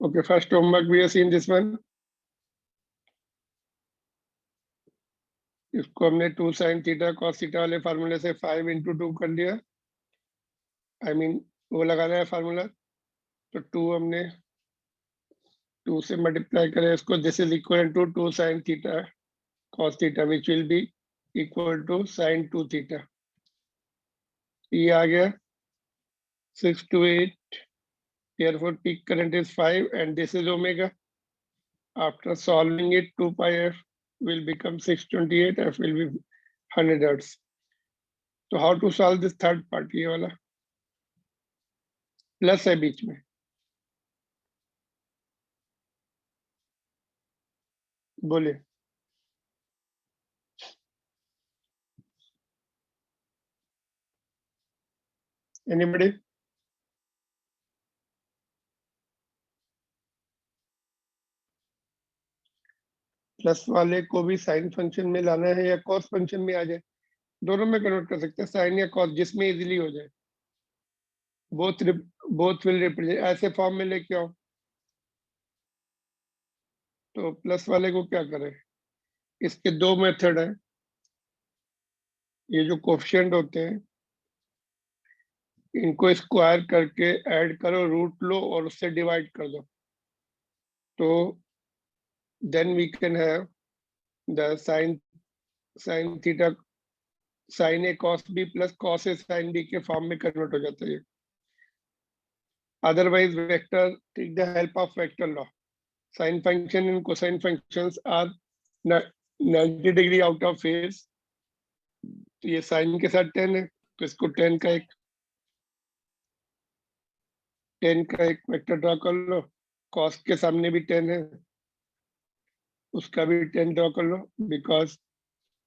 Okay, first homework we have seen this one. इसको हमने 2 sin theta cos theta वाले फार्मूले से 5 into 2 कर लिया। I mean वो लगाना है फार्मूला, तो 2 हमने 2 से मल्टीप्लाई करें इसको। This is equal to 2 sin theta cos theta which will be equal to sin 2 theta. ये आ गया 6 to 8, therefore peak current is 5 and this is omega. After solving it, 2 pi f will become 628, f will be 100 hertz. So how to solve this third part? ये वाला plus है बीच में, बोलिए। Anybody? Plus वाले को भी साइन फंक्शन में लाना है या कॉस फंक्शन में आ जाए, दोनों में कन्वर्ट कर सकते हैं, साइन या कॉस, जिसमें इजीली हो जाए। बोथ विल रिप्रेजेंट, ऐसे फॉर्म में लेके आओ। तो प्लस वाले को क्या करें, इसके दो मेथड है। ये जो कोफिशिएंट होते हैं इनको स्क्वायर करके ऐड करो, रूट लो और उससे डिवाइड कर दो, तो then we can have the sine theta sine A cos B plus cos A sine B के फॉर्म में कन्वर्ट हो जाता है। Otherwise vector, take the help of vector law. Sine function and cosine functions are 90 degree out of phase. तो ये sign के साथ 10 है, तो इसको 10 का एक वेक्टर ड्रॉ कर लो। कॉस के सामने भी 10 है, उसका भी 10 ड्रॉ कर लो, because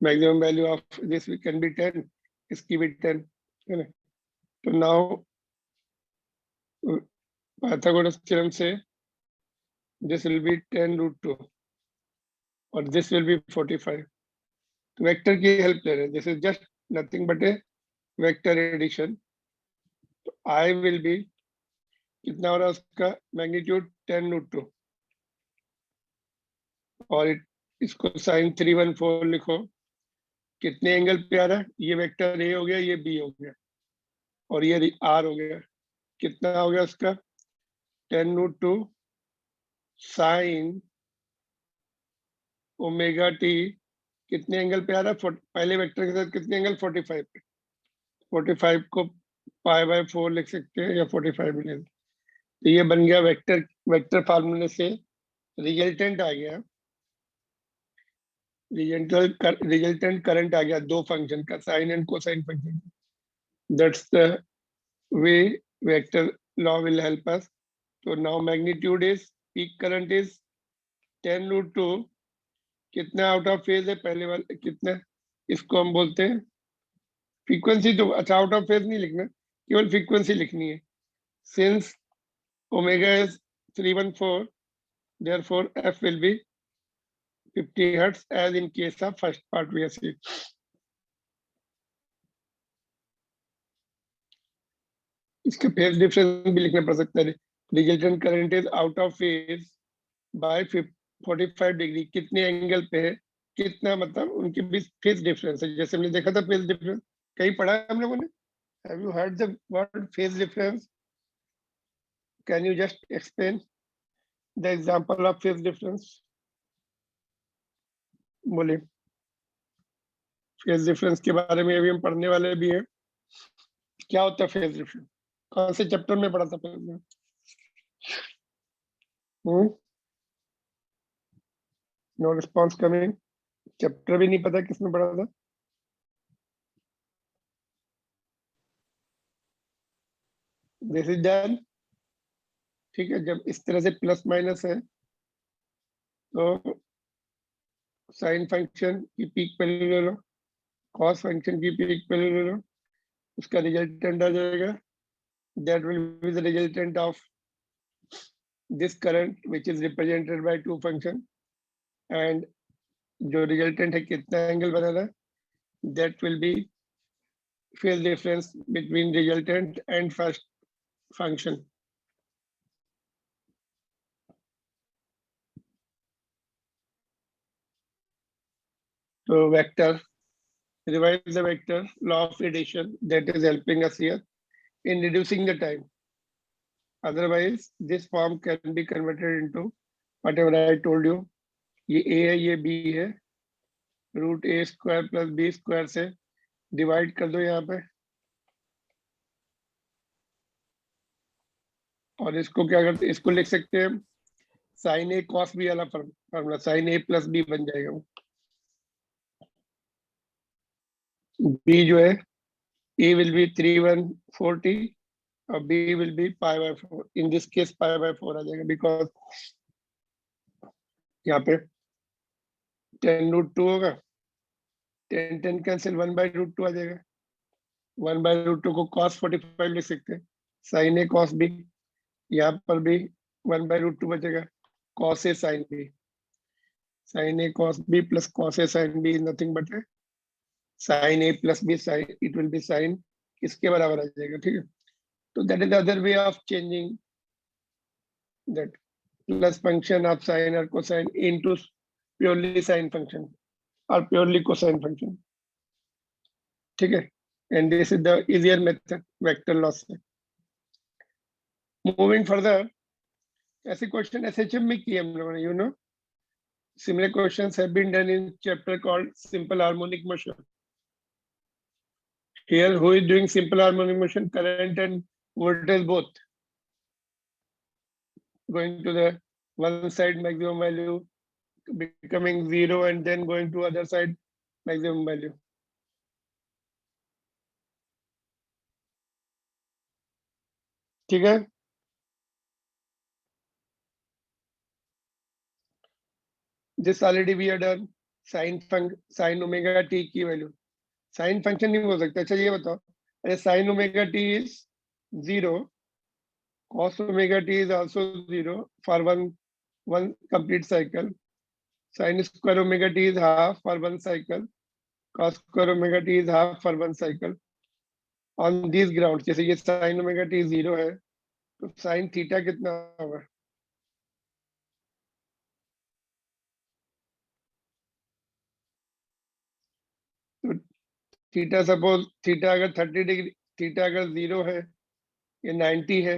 maximum value of this can be 10, इसकी भी 10 है ना। तो नाउ पाइथागोरस थ्योरम से this will be 10 root 2 और this will be 45। तो वेक्टर की हेल्प ले रहे हैं, this is just nothing but a vector addition. तो आई विल बी कितना हो रहा है उसका मैग्नीट्यूड 10 रूट 2 और इसको साइन 314 लिखो। कितने एंगल पे आ रहा है, ये वेक्टर ए हो गया, ये बी हो गया और ये आर हो गया। कितना हो गया उसका 10 रूट 2 साइन ओमेगा टी। कितने एंगल पे आ रहा है, पहले वेक्टर के साथ कितने एंगल 45 पे। 45 को पाई बाय 4 लिख सकते हैं या 45 भी ले। तो ये बन गया वेक्टर फार्मूले से रिजल्टेंट आ गया, रिजल्टेंट करंट आ गया दो फंक्शन का, sine and cosine function. That's the way vector law will help us. तो now magnitude is, peak current is 10 root 2। कितना आउट ऑफ फेज है पहले वाले, कितना, इसको हम बोलते हैं फ्रीक्वेंसी। तो अच्छा, आउट ऑफ फेज नहीं लिखना, केवल फ्रीक्वेंसी लिखनी है। Since omega is 314, therefore f will be 50 hertz as in case of first part we have seen. इसका फेज डिफरेंस भी लिखना पड़ सकता है। Resultant current is out of phase by 45 degree. कितने एंगल पे है, कितना मतलब उनके बीच फेज डिफरेंस है। जैसे हमने देखा था फेज डिफरेंस, कहीं पढ़ा है हम लोगों ने। Have you heard the word phase difference? Can you just explain the example of phase difference? बोलिए। फेज डिफरेंस के बारे में अभी हम पढ़ने वाले भी हैं। क्या होता है फेज डिफरेंस, कौन से चैप्टर में पढ़ा था पहले? No response coming. चैप्टर भी नहीं पता किसने पढ़ा था। This is done. ठीक है, जब इस तरह से प्लस माइनस है तो साइन फंक्शन की पीक वैल्यू ले लो, कॉस फंक्शन की पीक वैल्यू ले लो, उसका रिजल्टेंट आ जाएगा। That will be the resultant of this current which is represented by two function. And जो रिजल्टेंट है कितना एंगल बना रहा है, that will B phase difference between resultant and first function. तो vector, revise the vector law of addition that is helping us here in reducing the time. Otherwise, this form can be converted into whatever I told you. ये a है, ये b है, root ए square plus B square से divide कर दो यहाँ पे, और इसको क्या करते, इसको लिख सकते हैं साइन ए कॉस बी वाला formula, sign A plus B बन जाएगा वो। बी जो है ए विल बी 3140 और B will be pi by 4, in this case pi by 4 आ जाएगा, बिकॉज यहाँ पे 10√2 होगा, 10 कैंसिल, 1/√2 आ जाएगा, 1/√2 को cos 45 लिख सकते हैं, साइन ए कॉस बी, यहाँ पर भी 1/√2 बचेगा, cos A sine B, sine A cos B plus cos A sine B is nothing but sine A plus B, sine it will be sine किसके बराबर आ जाएगा, ठीक है। तो that is the other way of changing that plus function of sine और cosine into purely sine function और purely cosine function, ठीक है। And this is the easier method vector laws से। मूविंग फर्दर, ऐसे क्वेश्चन एसएचएम में किए हम लोगों ने, you know similar questions have been done in chapter called simple harmonic motion. Here who is doing simple harmonic motion? Current and voltage both going to the one side maximum value, becoming 0 and then going to other side maximum value. ठीक है, this already we have done. sin omega t की value, sine function नहीं हो सकता। अच्छा ये बताओ, अरे sin omega t is 0, cos omega t is also 0 for one complete cycle, sin square omega t is half for one cycle, cos square omega t is half for one cycle. On these grounds, जैसे ये sin omega t 0 है, तो sin theta कितना होगा? तो theta, suppose theta अगर 30 degree, theta अगर 0 है, ये 90 है,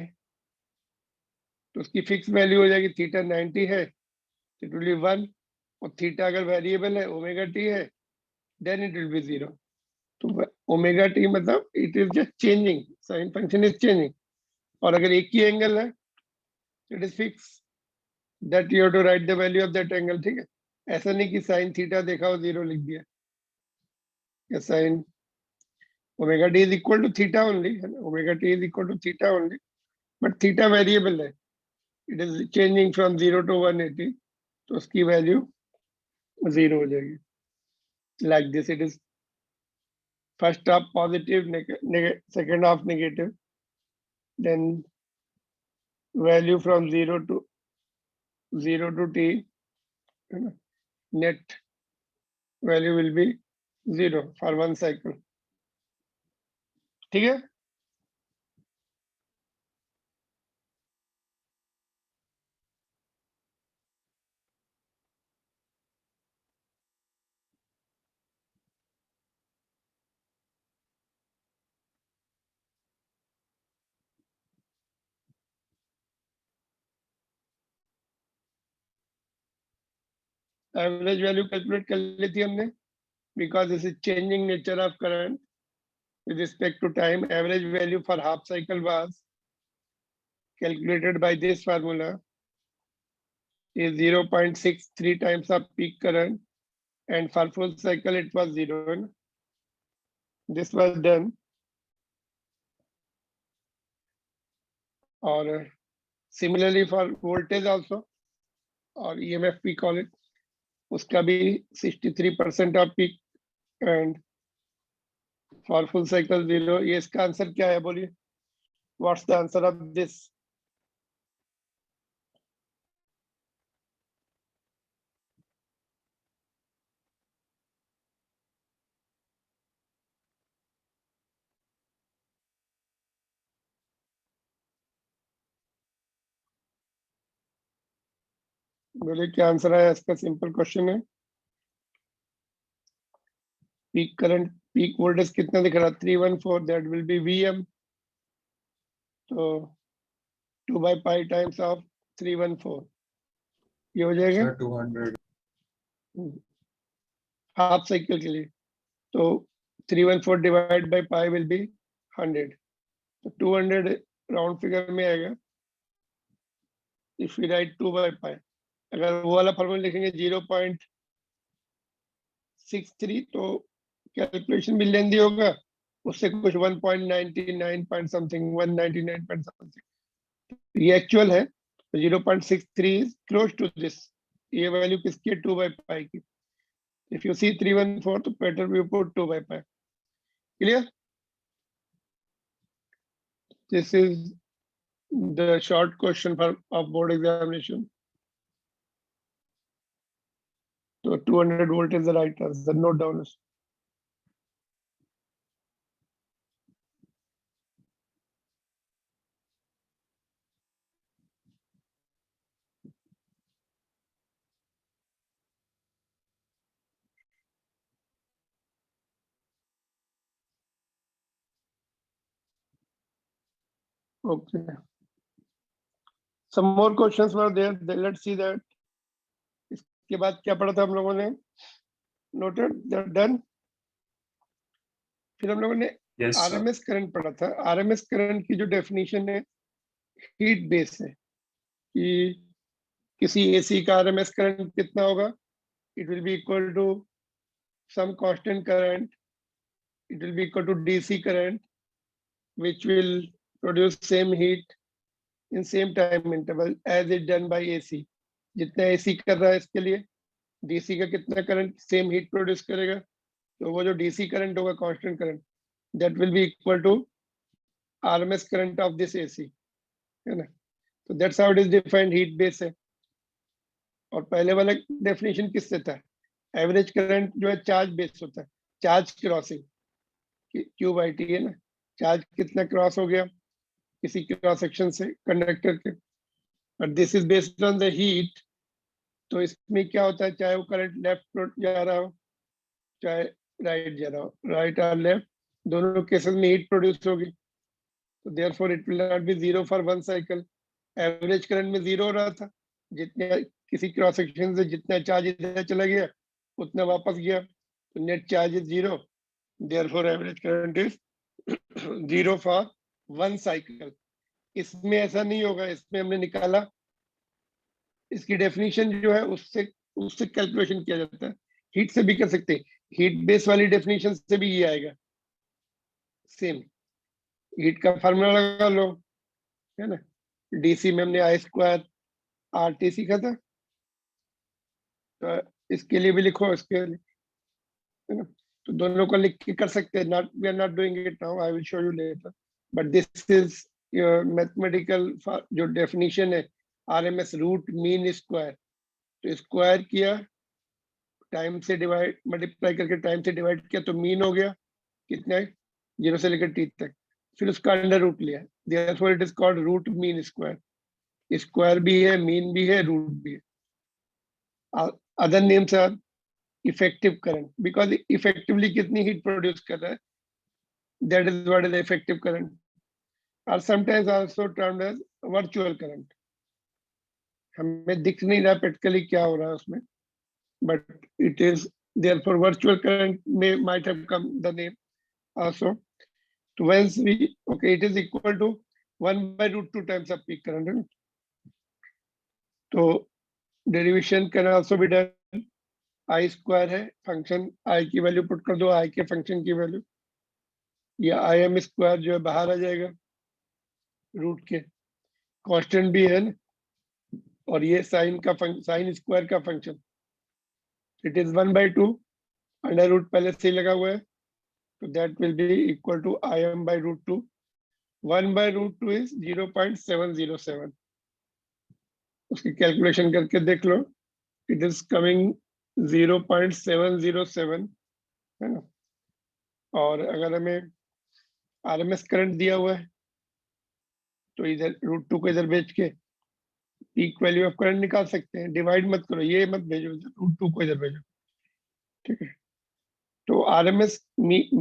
तो उसकी फिक्स वैल्यू हो जाएगी, थीटा 90 है, इट विल बी 1, और थीटा अगर वेरिएबल है, ओमेगा टी है, देन इट विल बी 0। तो ओमेगा टी मतलब it is just changing, sine function is changing, और अगर एक ही एंगल है, it is fix, that you have to write the value of that angle, ठीक है। ऐसा नहीं कि साइन थीटा देखा हो 0 लिख दिया, या sine omega T is equal to theta only, है ना, omega T is equal to theta only, but theta variable है, it is changing from 0 to 180, तो उसकी वैल्यू 0 हो जाएगी। Like this it is first half positive, second half negative, then value from 0 to t, net value will be 0 for one cycle, ठीक है। Average value calculate कर ली थी हमने, because this is changing nature of current with respect to time. Average value for half cycle was calculated by this formula, is 0.63 times of peak current, and for full cycle it was 0. This was done, or similarly for voltage also, or EMF we call it, उसका भी 63% off peak and for full cycle 0। ये इसका answer क्या है, बोलिए, what's the answer of this? बोलिए क्या answer है इसका, सिंपल क्वेश्चन है। पीक करंट, पीक वोल्टेज कितना दिख रहा, 314, दैट विल बी Vm. तो 2 by pi टाइम्स ऑफ 314 ये हो जाएगा 200. हाफ साइकिल के लिए. तो 314 divide by pi will be 100. तो 200 राउंड फिगर में आएगा if we write 2 by pi. अगर वो वाला फॉर्मूला लिखेंगे 0.63 तो कैलकुलेशन भी लेंदी होगा, उससे कुछ 1.99 पॉइंट समथिंग, 199 पॉइंट समथिंग ये एक्चुअल है. 0.63 इज क्लोज टू दिस. ये वैल्यू किसकी है, 2 by pi की. If you see 314, तो better we put 2 by pi. Clear? This is the short question for of board examination. So 200 volt is the right answer. Note down. Okay. Some more questions were there. Let's see that. इसके बाद क्या पढ़ा था हम लोगों ने? Noted. They're done. फिर हम लोगों ने Yes, sir. RMS करंट पढ़ा था. RMS करंट की जो डेफिनेशन है हीट बेस है कि किसी एसी का RMS करंट कितना होगा. It will be equal to some constant current. It will be equal to DC current, which will produce same heat in same time interval as it done by AC. जितना AC कर रहा है इसके लिए DC का कितना current same heat produce करेगा. तो वो जो DC करंट होगा constant current, that will be equal to RMS current of this AC, है ना. तो that's how it is defined. Heat base है. और पहले वाला डेफिनेशन किससे था, एवरेज करंट जो है चार्ज बेस होता है, charge crossing Q by T है ना. चार्ज कितना क्रॉस हो गया किसी क्रॉस सेक्शन से कंडक्टर के, और this is based on the heat. तो इसमें क्या होता है, चाहे वो करंट लेफ्ट जा रहा हो चाहे राइट जा रहा हो, राइट और लेफ्ट दोनों केसेस में हीट प्रोड्यूस होगी. तो therefore it will not be zero for one cycle. Average current में जीरो हो रहा था, जितने किसी क्रॉस सेक्शन से जितना चार्ज इधर चला गया उतना वापस गया, तो net charge is zero. Therefore average current is zero for one cycle. इसमें ऐसा नहीं होगा. इसमें हमने निकाला, इसकी डेफिनेशन जो है उससे उससे कैलकुलेशन किया जाता है. हीट से भी कर सकते हैं. हीट बेस वाली डेफिनेशन से भी ये आएगा सेम. हीट का फार्मूला लगा लो, है ना. डीसी में हमने I² RT सीखा था, तो इसके लिए भी लिखो, इसके लिए, है ना. तो दोनों को लिख के कर सकते हैं. Not we are not doing it now, I will show you later. But this is mathematical जो डेफिनेशन है, RMS रूट मीन स्क्वायर. तो स्क्वायर किया, टाइम से डिवाइड, मल्टीप्लाई करके टाइम से डिवाइड किया तो मीन हो गया कितना है, 0 से लेकर T तक. फिर उसका अंडर रूट लिया. Therefore it is called root mean square. Square भी है, मीन भी है, रूट भी है. Other names are effective current, because effectively कितनी हीट प्रोड्यूस कर रहा है, that is what is effective current. और sometimes also termed as virtual current. हमें दिख नहीं रहा प्रैक्टिकली क्या हो रहा है उसमें, but it is therefore virtual current might have come the name also. So once we, okay, it is equal to 1 by root 2 times of peak current, right? So derivation can also be done. I² है function, I की value put कर दो, I के function की value, या Im² जो है बाहर आ जाएगा रूट के. कांस्टेंट भी है ना, और ये साइन का साइन स्क्वायर का function. It is 1 by 2, under root पहले से ही लगा हुआ है, तो that will be equal to Im by root 2. 1 by root 2 is 0.707. उसकी कैलकुलेशन करके देख लो, इट इज कमिंग 0.707, है ना. और अगर हमें RMS करंट दिया हुआ है तो इधर रूट 2 को इधर भेज के पीक वैल्यू ऑफ करंट निकाल सकते हैं. डिवाइड मत करो, ये मत भेजो, रूट 2 को इधर भेजो, ठीक है. तो RMS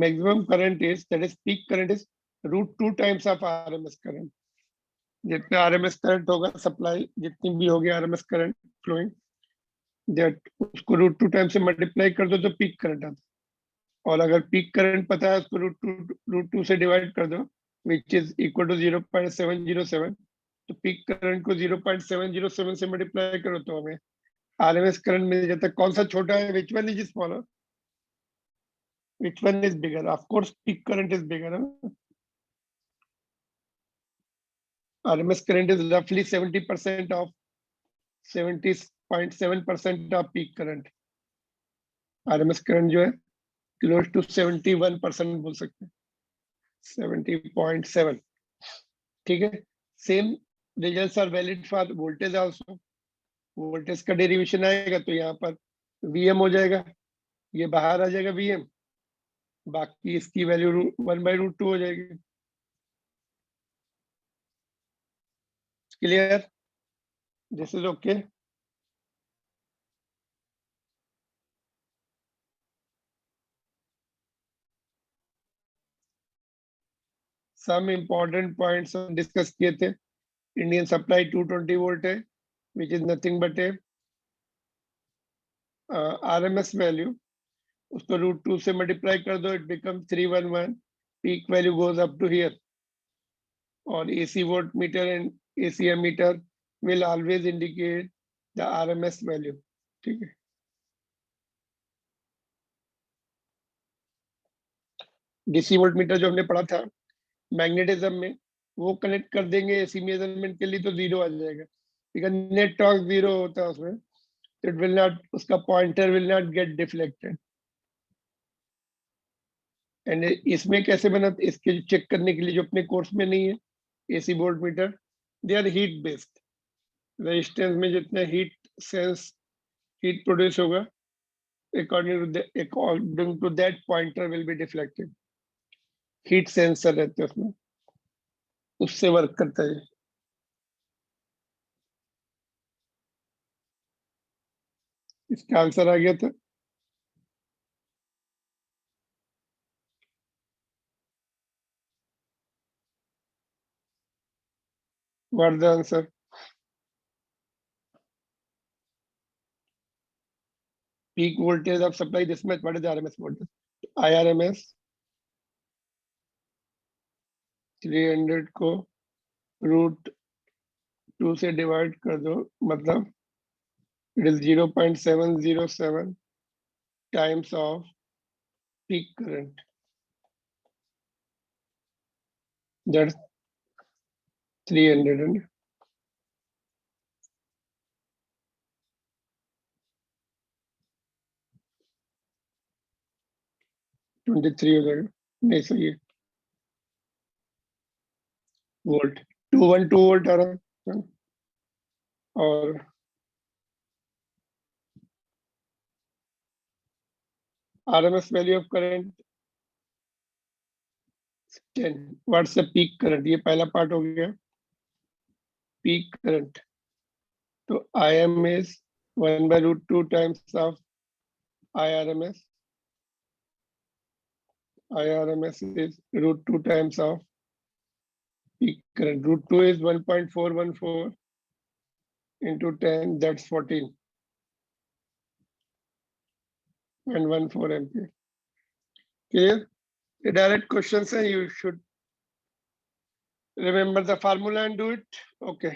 maximum current is, that is peak current is root 2 times of RMS current. जितना RMS करंट होगा सप्लाई जितनी भी होगी RMS करंट फ्लोइंग, दैट उसको रूट 2 टाइम से मल्टीप्लाई कर दो तो पीक करंट आता है। और अगर पीक करंट पता है उसको रूट टू से डिवाइड कर दो, विच इज इक्वल टू 0.707, तो पीक करंट को 0.707 से मल्टीप्लाई करो तो हमें RMS करंट मिल जाता है। कौन सा छोटा है, which one is smaller, which one is bigger? Of course peak current is bigger. RMS current is roughly 70% of 70.7% of peak current. RMS current जो है close to 71% बोल सकते हैं, 70.7। ठीक है, same results are valid for voltage also. Voltage का derivation आएगा तो यहाँ पर Vm हो जाएगा, ये बाहर आ जाएगा Vm, बाकी इसकी वैल्यू 1/√2 हो जाएगी। Clear? This is okay? Some important points discuss किए थे। इंडियन सप्लाई 220 वोल्ट है, which is nothing but a RMS value, उसको रूट 2 से मल्टीप्लाई कर दो, it become 311, peak value goes up to here. और AC voltmeter and AC ammeter will always indicate the RMS value. ठीक है, DC volt meter जो हमने पढ़ा था मैग्नेटिज्म में, वो कनेक्ट कर देंगे AC मेजरमेंट के लिए तो जीरो आ जाएगा, बिकॉज नेट टॉर्क जीरो होता है उसमें, इट विल नॉट, उसका pointer will not gate deflected. And इसमें कैसे बना, इसके चेक करने के लिए जो अपने कोर्स में नहीं है AC voltmeter, they are heat based. Resistance में जितना हीट प्रोड्यूस होगा, according to that pointer will be deflected. Heat sensor रहते हैं उसमें, उससे वर्क करता है। इसका आंसर आ गया था। What the answer? Peak voltage of supply this much, what is RMS voltage? IRMS 300 को रूट 2 से डिवाइड कर दो, मतलब it is 0.707 times of peak current, that's 300 and 23 हो जाएगा। नहीं सही है, वोल्ट 212 वोल्ट आ रहा है। और RMS value of current 10, what's the peak current? ये पहला पार्ट हो गया, पीक करंट। तो IM is 1/√2 times of IRMS. IRMS is √2 times of peak current. √2 is 1.414 into 10, that's 14.14 ampere. Clear? The direct questions are, you should remember the formula and do it. Okay,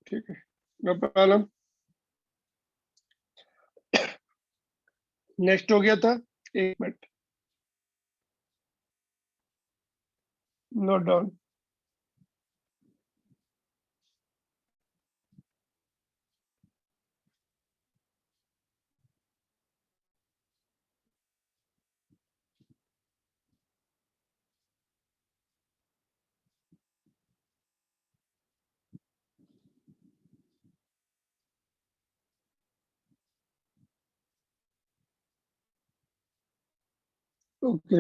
ठीक है, no problem. Next हो गया था, एक minute, note down. Okay,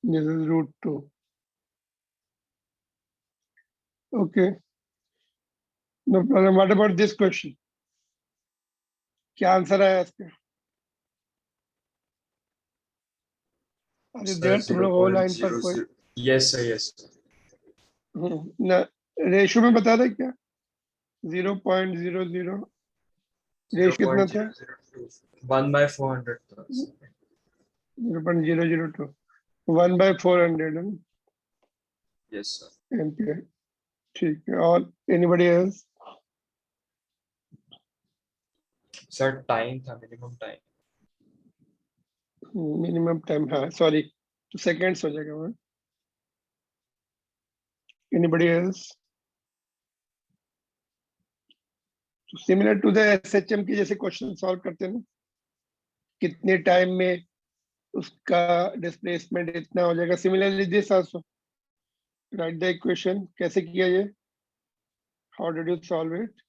this is √2. Okay, no problem. What about this question? क्या answer आया इसका? अरे Sir, देर तुम लोग हो लाइन पर कोई? 0.00. Yes, sir. Yes, sir. ना रेशियो में बता दे क्या? 0.00 रेश कितना था? 0.002. 1/400 था. 0.002 1/400 Yes, sir. एम्पियर. ठीक है. और एनीबडी एल्स? Sir, time था, minimum time. Minimum time. हाँ सॉरी, तो सेकेंड्स हो जाएगा वहाँ. Anybody else? Similar to the SHM की जैसे क्वेश्चन सॉल्व करते हैं ना, कितने टाइम में उसका डिस्प्लेसमेंट इतना हो जाएगा. Similarly this also right the equation. कैसे किया ये? How did you solve it?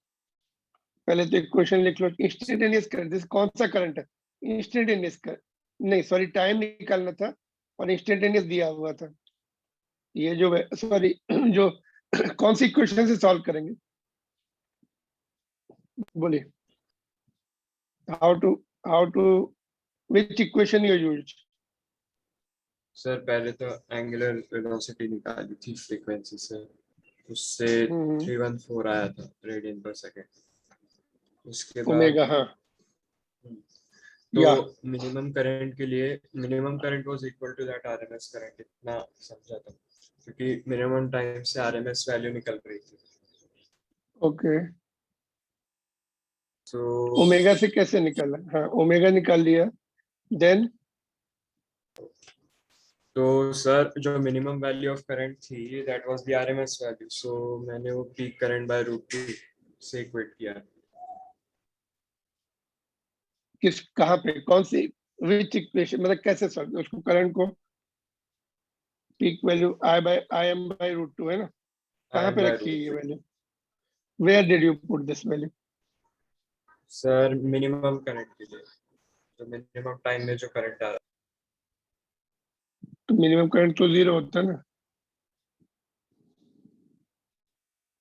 पहले तो इक्वेशन लिख लो. इंस्टेंटेनियस करंट, दिस कौन सा करंट है? इंस्टेंटेनियस कर, नहीं सॉरी, टाइम निकालना था और इंस्टेंटेनियस दिया हुआ था. ये जो सॉरी जो कौन सी इक्वेशन से सॉल्व करेंगे बोलिए. How to which equation you use? Sir पहले तो एंगुलर वेलोसिटी निकाली थी फ्रीक्वेंसी से, उससे 314 आया था रेडियन पर सेकेंड. उसके बाद ओमेगा. हाँ तो या मिनिमम करंट के लिए minimum current was equal to that RMS current, इतना समझा था, क्योंकि मिनिमम टाइम से आरएमएस वैल्यू निकल रही थी. ओके. तो ओमेगा से कैसे निकाला? हाँ ओमेगा निकाल लिया. देन तो सर जो मिनिमम वैल्यू ऑफ करंट थी that was the RMS value, so मैंने वो पीक करंट बाय √2 से इक्वेट किया. किस कहाँ पे कौन सी विच इक्वेशन, मतलब कैसे सॉल्व उसको? करंट को peak value I M by √2 है ना. कहाँ आई पे बाय रखी है ये √2 value? Where did you put this value? Sir minimum current के लिए, तो मिनिमम टाइम में जो करंट आ रहा. तो मिनिमम करंट तो 0 होता है ना.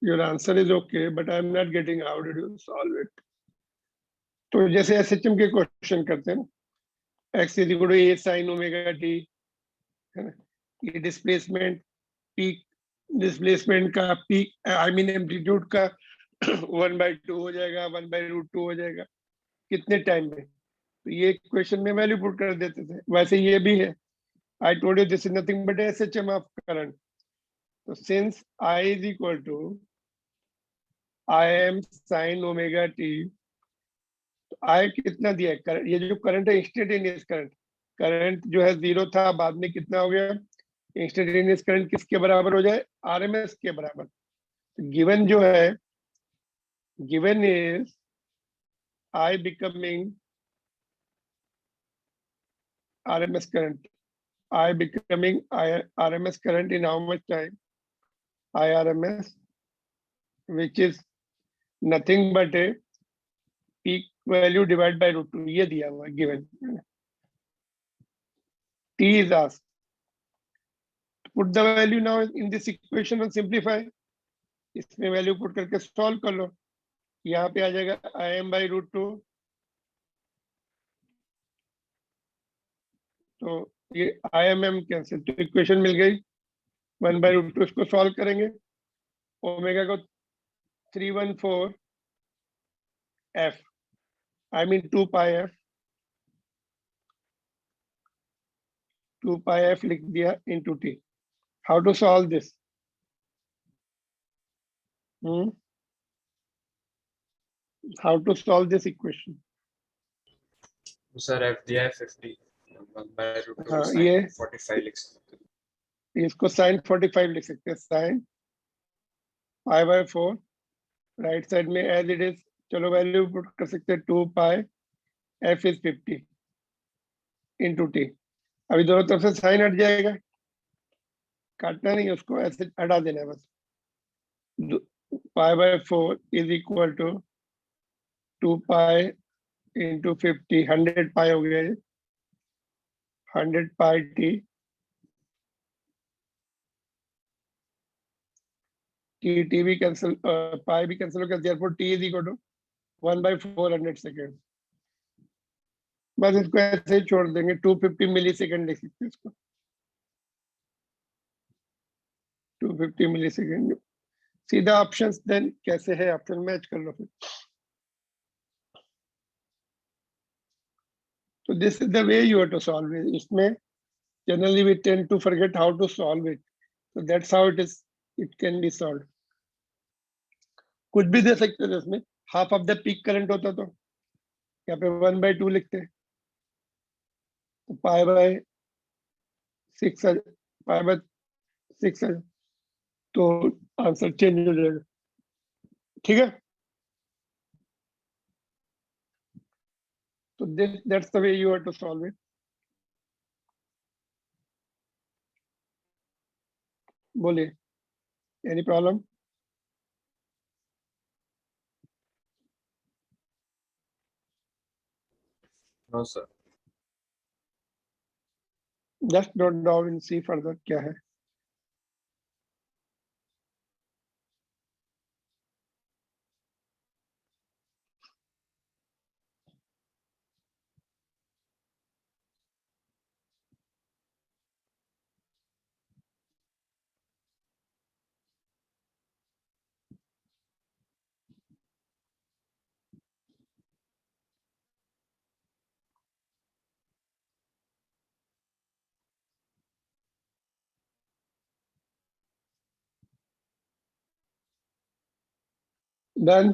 Your answer is okay but I am not getting how did you solve it. तो जैसे एसएचएम के क्वेश्चन करते हैं ना, x is equal to a sin omega t है ना. ये डिस्प्लेसमेंट, पीक डिस्प्लेसमेंट का पीक आई मीन एम्पलीट्यूड का 1/2 हो जाएगा, 1/√2 हो जाएगा कितने टाइम में. तो ये क्वेश्चन में वैल्यू पुट कर देते थे. वैसे ये भी है. I told you this is nothing but SHM of current. तो since I is equal to I M sine omega T, I कितना दिया है? ये जो करंट है इंस्टेंटेनियस करंट, करंट जो है 0 था, बाद में कितना हो गया? इंस्टेंटेनियस करंट किसके बराबर हो जाए? आरएमएस के बराबर. गिवन जो है, given is I becoming RMS current. I becoming RMS current in how much time? IRMS, which is nothing but a peak value divided by √2. ये दिया हुआ है given. T is asked. Put the value now in this equation and simplify. इसमें value put करके solve कर लो. यहाँ पे आ जाएगा IM by √2. तो ये IMM कैंसिल, तो इक्वेशन मिल गई 1/√2. इसको सॉल्व करेंगे. ओमेगा को 314 f, I mean 2 pi f, 2 pi f लिख दिया into t. How to solve this? How to solve this equation? Sir F दिया है 50, 1/√2 हाँ sin ये 45 लिख सकते हैं. इसको sin 45 लिख सकते हैं. sin pi/4 राइट साइड में एज इट इज. चलो वैल्यू पुट कर सकते हैं. 2 pi f is 50 into t. अभी दोनों तरफ से साइन हट जाएगा, काटना नहीं, उसको ऐसे हटा देना है बस. pi/4 is equal to 2 pi into 50. 100 pi हो गया ये. 100 pi t टी भी कैंसिल, पाई भी कैंसिल हो गया, therefore T is equal to 1/400 second. बस इसको ऐसे ही छोड़ देंगे, 250 मिली सेकेंड लिख सकते हैं इसको, 250 मिली सेकेंड। सीधा ऑप्शंस देन कैसे है, ऑप्शन मैच कर लो फिर। तो this is the way you have to solve it. इसमें generally we tend to forget how to solve it, so that's how it can be solved। कुछ भी दे सकते थे इसमें, half of the peak current होता तो यहाँ पे 1/2 लिखते, तो पाई बाय 6 पाई बाय 6 तो आंसर चेंज हो जाएगा। ठीक है, तो that's the way you have to solve it। बोलिए, any problem? No sir. Just note down and see further क्या है। Done.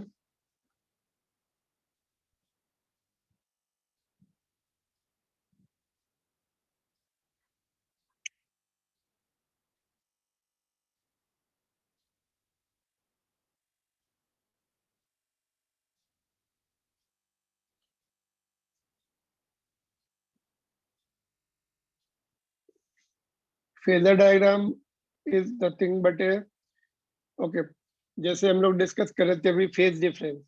Phasor diagram is nothing but a, okay, जैसे हम लोग डिस्कस कर रहे थे अभी, फेज डिफरेंस।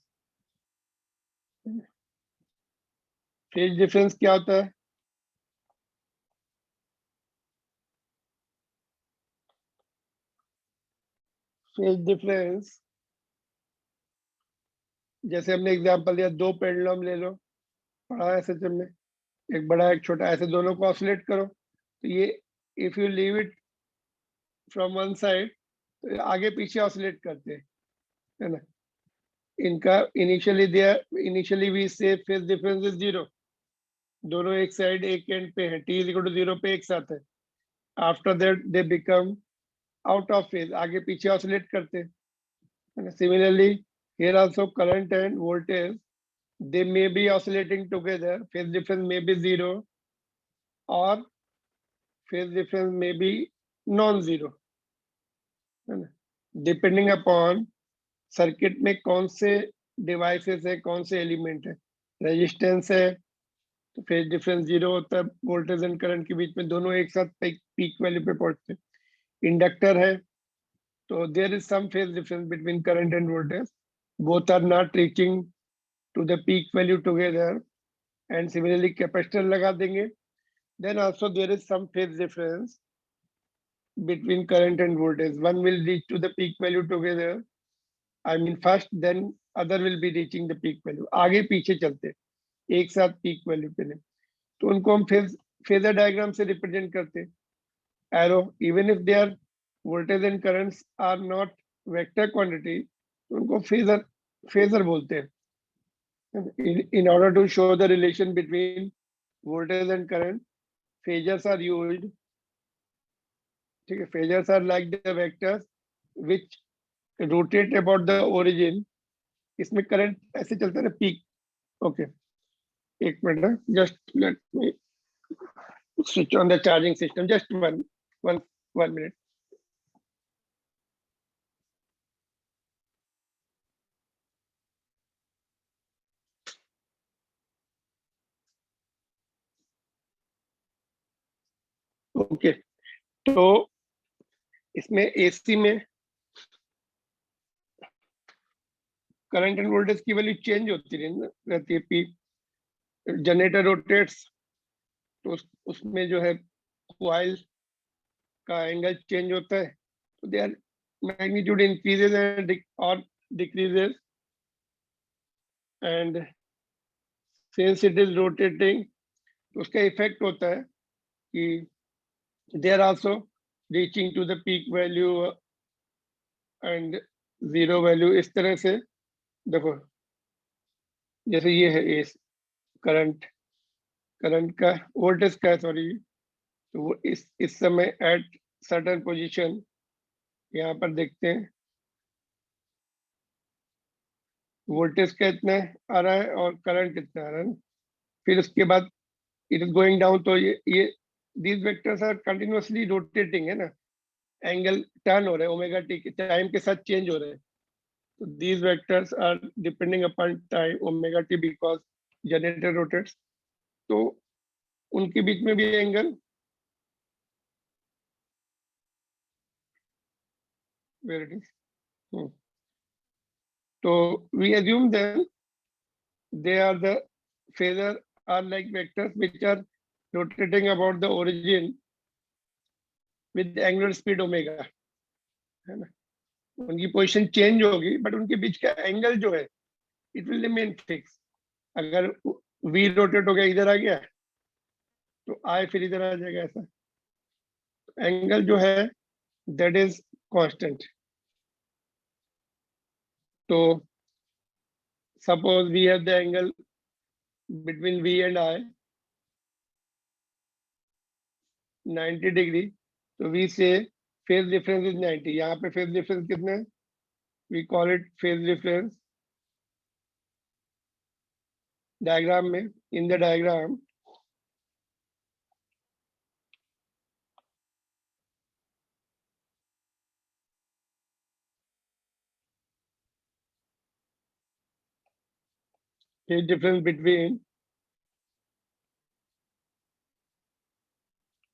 फेज डिफरेंस क्या होता है? फेज डिफरेंस, जैसे हमने एग्जांपल दिया, दो पेंडुलम ले लो, पढ़ा है एसएचएम में, एक बड़ा एक छोटा, ऐसे दोनों को ऑसिलेट करो, तो ये if you leave it from one side तो आगे पीछे ऑसिलेट करते हैं, है ना। इनका इनिशियली वी से फेज डिफरेंस इज 0, दोनों एक साइड एक एंड पे है, टी इज इक्वल टू 0 पे एक साथ है। After that they become out of phase, आगे पीछे ऑसिलेट करते हैं। Similarly here also current and voltage, they may be oscillating together, phase difference may be 0 or phase difference may be non-zero, है ना, डिपेंडिंग अपॉन सर्किट में कौन से devices है, कौन से एलिमेंट है। रेजिस्टेंस है तो फेज डिफरेंस 0 होता है, वोल्टेज एंड करंट के बीच में दोनों एक साथ पीक वैल्यू पे पहुंचते हैं। इंडक्टर है तो there is some phase difference between current and voltage, both are not reaching to the peak value together. And similarly capacitor लगा देंगे, then also there is some phase difference between current and voltage, one will reach to the peak value together, I mean first, then other will be reaching the peak value, आगे पीछे चलते एक साथ peak value पे नहीं, तो उनको हम फेजर डायग्राम से रिप्रेजेंट करते हैं। Arrow, even if there voltage and currents are not vector quantity, तो उनको फेजर बोलते हैं। in order to show the relation between voltage and current, phasors are used। ठीक है, phasors are like the vectors which rotate about the origin। इसमें current ऐसे चलता है ना, पीक। ओके, एक minute, just let me switch on the charging system, just one minute. Okay, तो इसमें एसी में करंट एंड वोल्टेज की वैल्यू चेंज होती रहती है। पीक जनरेटर रोटेट्स तो उसमें जो है कॉइल का एंगल चेंज होता है, तो they are magnitude increases and or decreases, and since it is rotating, उसका effect होता है कि they are also reaching to the peak value and zero value. इस तरह से देखो, जैसे ये है इस करंट का वोल्टेज का, सॉरी, तो वो इस समय एट सर्टेन पोजीशन यहाँ पर देखते हैं वोल्टेज का इतना आ रहा है और करंट कितना आ रहा है। फिर उसके बाद इट इज गोइंग डाउन, तो ये these vectors are continuously rotating है ना, एंगल टर्न हो रहे हैं, ओमेगा टी के टाइम के साथ चेंज हो रहे हैं। तो these vectors are depending upon time omega T because generator rotates, तो उनके बीच में भी angle where it is. So we assume then they are the phasor are like vectors which are rotating about the origin with angular speed omega, है ना। उनकी position change होगी but उनके बीच का एंगल जो है इट विल रिमेन फिक्स। अगर v रोटेट हो गया इधर आ गया तो I फिर इधर आ जाएगा, ऐसा एंगल जो है दैट इज कांस्टेंट। तो suppose we have the angle between V and I 90 degree, so we say phase difference is 90। यहाँ पे phase difference कितना है, we call it phase difference। Diagram में, in the diagram, phase difference between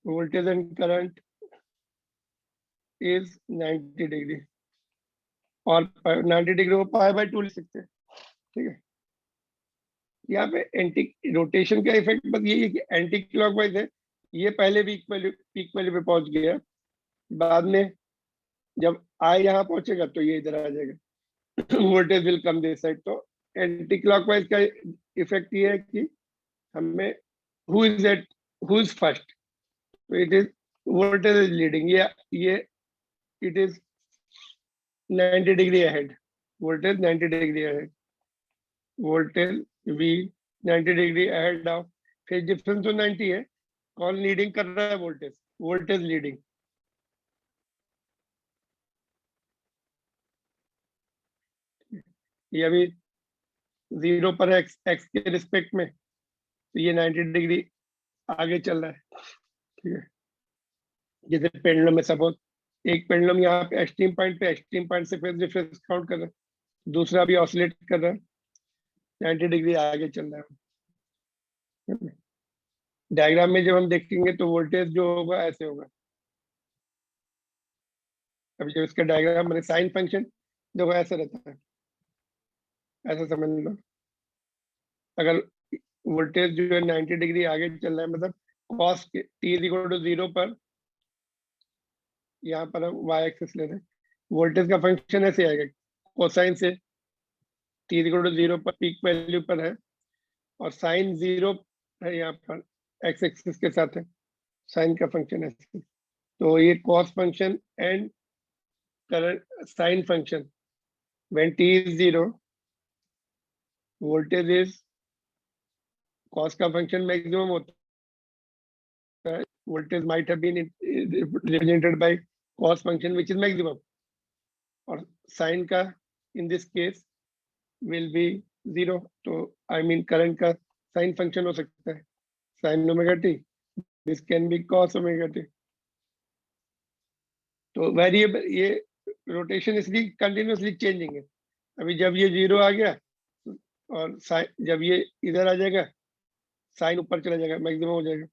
voltage and current is 90 degree, और 90 degree को पाई by 2 लिख सकते हैं, ठीक है। यहाँ पे एंटी रोटेशन का इफेक्ट बस यही है कि एंटी क्लॉकवाइज है, ये पहले भी पीक वैल्यू पे पहुंच गया, बाद में जब आई यहाँ पहुंचेगा तो ये इधर आ जाएगा, voltage will come this side. तो एंटी क्लॉकवाइज का इफेक्ट ये है कि हमें हु इज फर्स्ट, तो it is voltage is leading, ये it is 90 degree ahead, voltage 90 degree ahead, voltage V 90 degree ahead of, phase difference तो 90 है, कौन लीडिंग कर रहा है, वोल्टेज लीडिंग। ये अभी 0 पर है x के रिस्पेक्ट में, तो ये 90 डिग्री आगे चल रहा है, ठीक है। जैसे पेंडुलम में सपोज एक पेंडुलम यहाँ पे एक्सट्रीम पॉइंट से फेज डिफरेंस काउंट कर रहा है, दूसरा भी ऑसिलेट कर रहा है, 90 डिग्री आगे चल रहा है। डायग्राम में जब हम देखेंगे तो वोल्टेज जो होगा ऐसे होगा। अभी जब इसका डायग्राम बने साइन फंक्शन देखो ऐसे रहता है, ऐसा समझ लो। अगर वोल्टेज जो है 90 डिग्री आगे चल रहा है, मतलब cos t is equal to 0 पर, यहाँ पर हम y एक्सिस ले रहे हैं, वोल्टेज का फंक्शन ऐसे आएगा, कोसाइन से t इज इक्वल टू 0 पर पीक वैल्यू पर है, और साइन 0 है यहाँ पर x एक्सिस के साथ है, साइन का फंक्शन है। तो ये cos function and current sine function, when t is 0 voltage is, cos का फंक्शन मैक्सिमम होता है, voltage might have been represented by cos function which is maximum, और sin का in this case will be 0। तो I mean current का sin function हो सकता है sin omega t, this can be cos omega t। तो variable ये rotation इसलिए कंटिन्यूसली चेंजिंग है। अभी जब ये 0 आ गया और जब ये इधर आ जाएगा साइन ऊपर चला जाएगा, मैक्सिमम हो जाएगा।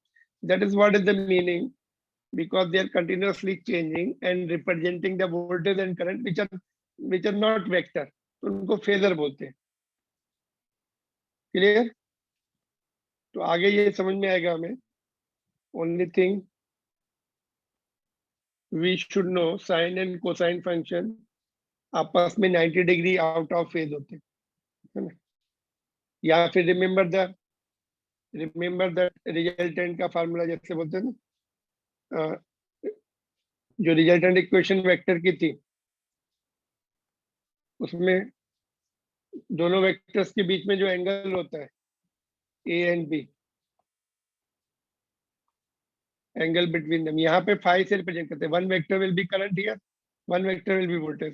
That is what is the meaning, because they are continuously changing and representing the voltage and current which are not vector, तो उनको फेजर बोलते हैं। क्लियर? तो आगे ये समझ में आएगा हमें। Only thing we should know sine and cosine function आपस में 90 डिग्री आउट ऑफ फेज होते हैं, है ना? या फिर रिमेंबर द रिजल्टेंट का फार्मूला जैसे बोलते हैं ना, जो रिजल्टेंट इक्वेशन वेक्टर की थी, उसमें दोनों वेक्टर्स के बीच में जो एंगल होता है A and B, angle between them, यहाँ पे फाई से रिप्रेजेंट करते हैं। One vector will be current here, one vector will be voltage.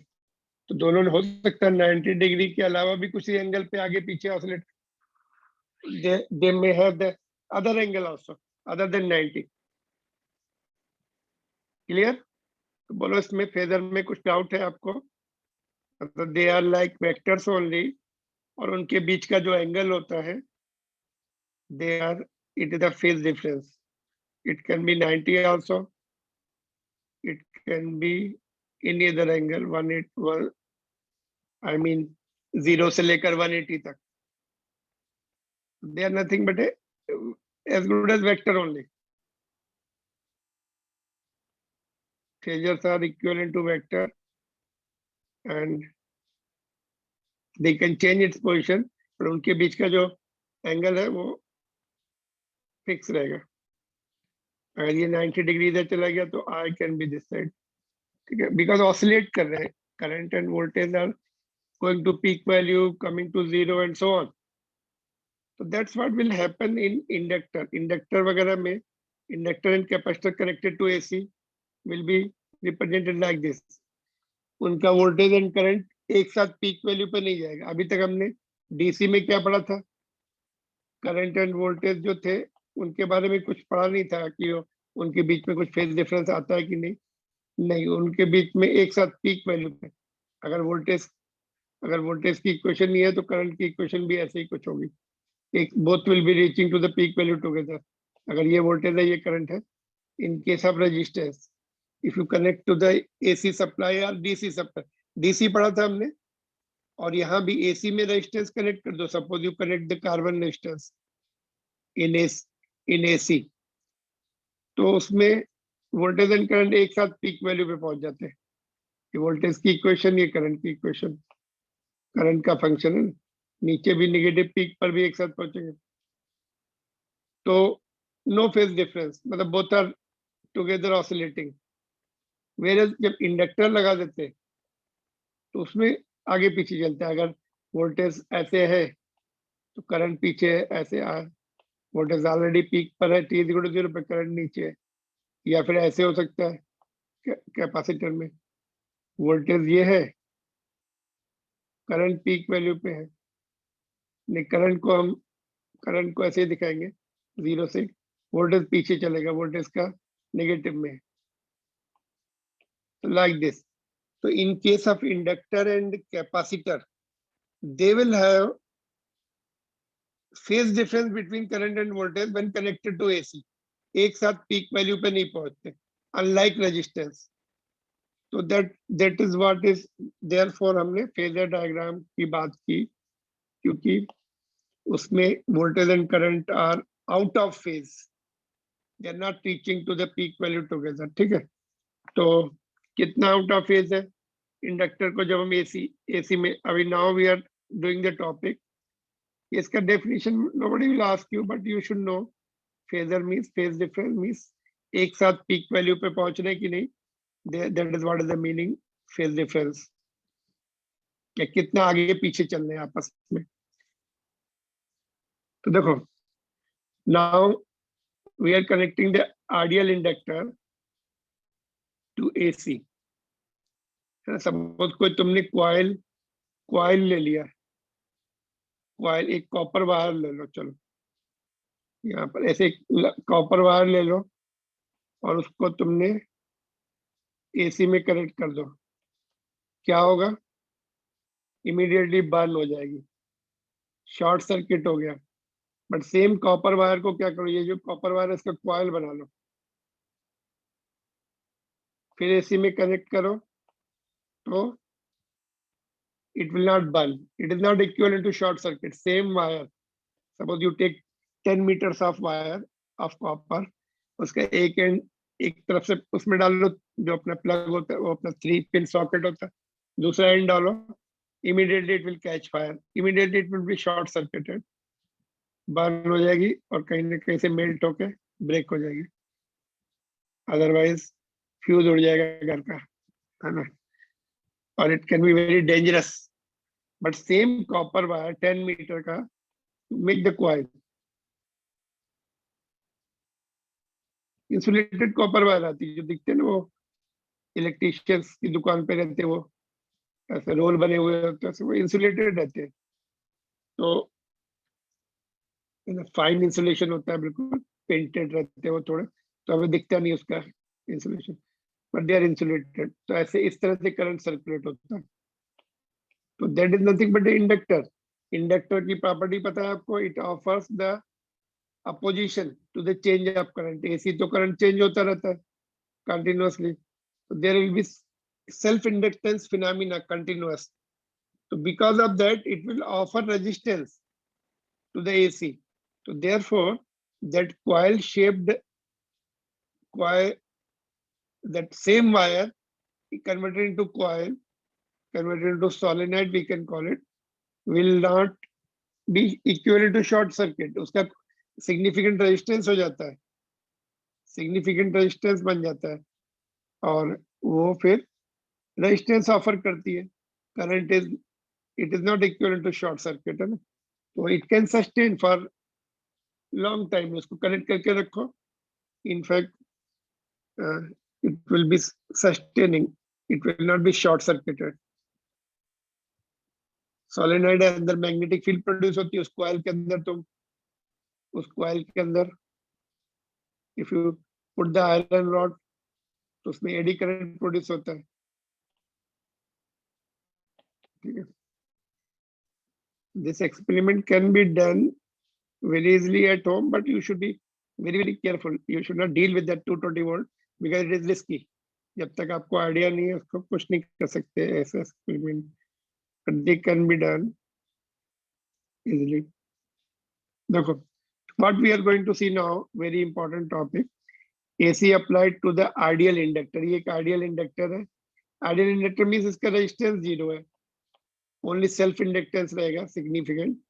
तो दोनों हो सकता है 90 डिग्री के अलावा भी कुछ एंगल पे आगे पीछे oscillate, they may have the other angle also other than 90। Clear? तो बोलो इसमें फेजर में कुछ डाउट है आपको? मतलब they are like vectors only, और उनके बीच का जो एंगल होता है, they are, it is the phase difference. It can be 90 also, it can be any other angle 181, I mean 0 से लेकर 180 तक। they are nothing but as good as vector only। phasors are equivalent to vector and they can change its position, पर उनके बीच का जो angle है वो फिक्स रहेगा। अगर ये 90 डिग्री इधर चला गया तो I can be this side, ठीक है? बिकॉज ऑसिलेट कर रहे हैं, current and voltage are going to peak value, coming to zero and so on. तो that's what will happen in inductor. Inductor वगैरह में inductor and capacitor connected to AC will be represented like this. उनका voltage and current एक साथ peak value पे नहीं जाएगा। अभी तक हमने डीसी में क्या पढ़ा था? करंट एंड वोल्टेज जो थे उनके बारे में कुछ पढ़ा नहीं था कि उनके बीच में कुछ फेज डिफरेंस आता है कि नहीं। नहीं, उनके बीच में एक साथ पीक वैल्यू पे, अगर वोल्टेज की इक्वेशन नहीं है तो करंट की इक्वेशन भी ऐसे ही कुछ होगी। एक both will be reaching to the peak value together. अगर ये वोल्टेज है, ये करंट है, in case of resistance, if you connect to the AC supply और डीसी सप्लाई, डीसी पढ़ा था हमने, और यहाँ भी एसी में रेजिस्टेंस कनेक्ट कर दो। Suppose you connect the carbon resistance in AC, तो उसमें वोल्टेज एंड करंट एक साथ पीक वैल्यू पे पहुंच जाते हैं। ये वोल्टेज की इक्वेशन, ये करंट की इक्वेशन, करंट का फंक्शन है, नीचे भी नेगेटिव पीक पर भी एक साथ पहुंचेंगे। तो नो फेज डिफरेंस, मतलब both are together oscillating. Where जब इंडक्टर लगा देते तो उसमें आगे पीछे चलता है। अगर वोल्टेज ऐसे है तो करंट पीछे है, ऐसे वोल्टेज ऑलरेडी पीक पर है, t = 0 पे करंट नीचे है। या फिर ऐसे हो सकता है, कैपेसिटर में वोल्टेज ये है, करंट पीक वैल्यू पे है। नहीं, करंट को ऐसे ही दिखाएंगे 0 से, वोल्टेज पीछे चलेगा, वोल्टेज का नेगेटिव में, तो लाइक दिस। तो इन case of inductor and capacitor, they will have phase difference between current and voltage when connected to AC। एक साथ पीक वैल्यू पे नहीं पहुंचते, अनलाइक रेजिस्टेंस। तो that is what is therefore हमने फेजर डायग्राम की बात की, क्योंकि उसमें voltage and current are out of phase, they are not reaching to the peak value together, ठीक है? तो कितना आउट ऑफ फेज है इंडक्टर को जब हम एसी में, अभी now we are doing the topic, इसका definition nobody will ask you, but you should know phasor means, phase difference means एक साथ पीक वैल्यू पे पहुंचने की नहीं, that is what is the meaning phase difference, क्या कितना आगे पीछे चल रहे हैं आपस में। तो देखो, now we are connecting the ideal inductor to AC. Suppose कोई तुमने क्वाइल ले लिया, क्वाइल एक कॉपर वायर ले लो, चलो यहाँ पर ऐसे कॉपर वायर ले लो और उसको तुमने एसी में कनेक्ट कर दो, क्या होगा? इमीडिएटली बर्न हो जाएगी, शॉर्ट सर्किट हो गया। बट सेम कॉपर वायर को क्या करो, ये जो कॉपर वायर है इसका कॉइल बना लो, फिर एसी में कनेक्ट करो, तो it will not burn, it is not equivalent to short circuit। same wire, suppose you take 10 meters of wire of copper, उसका एक एंड एक तरफ से उसमें डाल लो जो अपना प्लग होता है, वो अपना 3 पिन सॉकेट होता है, दूसरा एंड डालो, immediately it will catch fire, immediately it will B short circuited, burn हो जाएगी और कहीं ना कहीं से मेल्ट होके ब्रेक हो जाएगी, अदरवाइज फ्यूज उड़ जाएगा घर का, है ना, और it can be very dangerous. But same copper wire 10 meter का, make the coil, insulated copper wire आती है जो दिखते हैं ना, वो इलेक्ट्रिशियंस की दुकान पे रहते हैं, वो ऐसे रोल बने हुए होते हैं, वो इंसुलेटेड रहते हैं, तो फाइन इंसुलेशन होता है, बिल्कुल पेंटेड रहते हैं वो थोड़े, तो हमें दिखता नहीं उसका insulation, but they are insulated, तो ऐसे इस तरह से करंट सर्कुलेट होता है। तो that is nothing but inductor. Inductor की प्रॉपर्टी पता है आपको, it offers the opposition to the change of current. AC तो करंट चेंज होता रहता है कंटिन्यूअसली, तो there will be self inductance phenomena continuous, तो because of that it will offer resistance to the AC. So therefore, that coil shaped coil, that same wire converted into coil, converted into solenoid, we can call it, will not be equivalent to short circuit. उसका significant resistance हो जाता है, significant resistance बन जाता है, और वो फिर resistance offer करती है, current is, it is not equivalent to short circuit, है ना, तो it can sustain for long time, उसको connect करके रखो, in fact it will be sustaining, it will not be short circuited. Solenoid है, अंदर मैग्नेटिक फील्ड प्रोड्यूस होती है उस कॉइल के अंदर, तुम उस कॉइल के अंदर if you put the iron rod, तो उसमें एडी करंट प्रोड्यूस होता है, ठीक है। This experiment can be done very easily at home, but you should be very careful. You should not deal with that 220 volt because it is risky. जब तक आपको idea नहीं है उसको कुछ नहीं कर सकते ऐसे experiment, but they can be done easily. देखो, what we are going to see now, very important topic, AC applied to the ideal inductor. ये एक ideal inductor है, ideal inductor means इसका resistance 0 है, only self inductance रहेगा significant,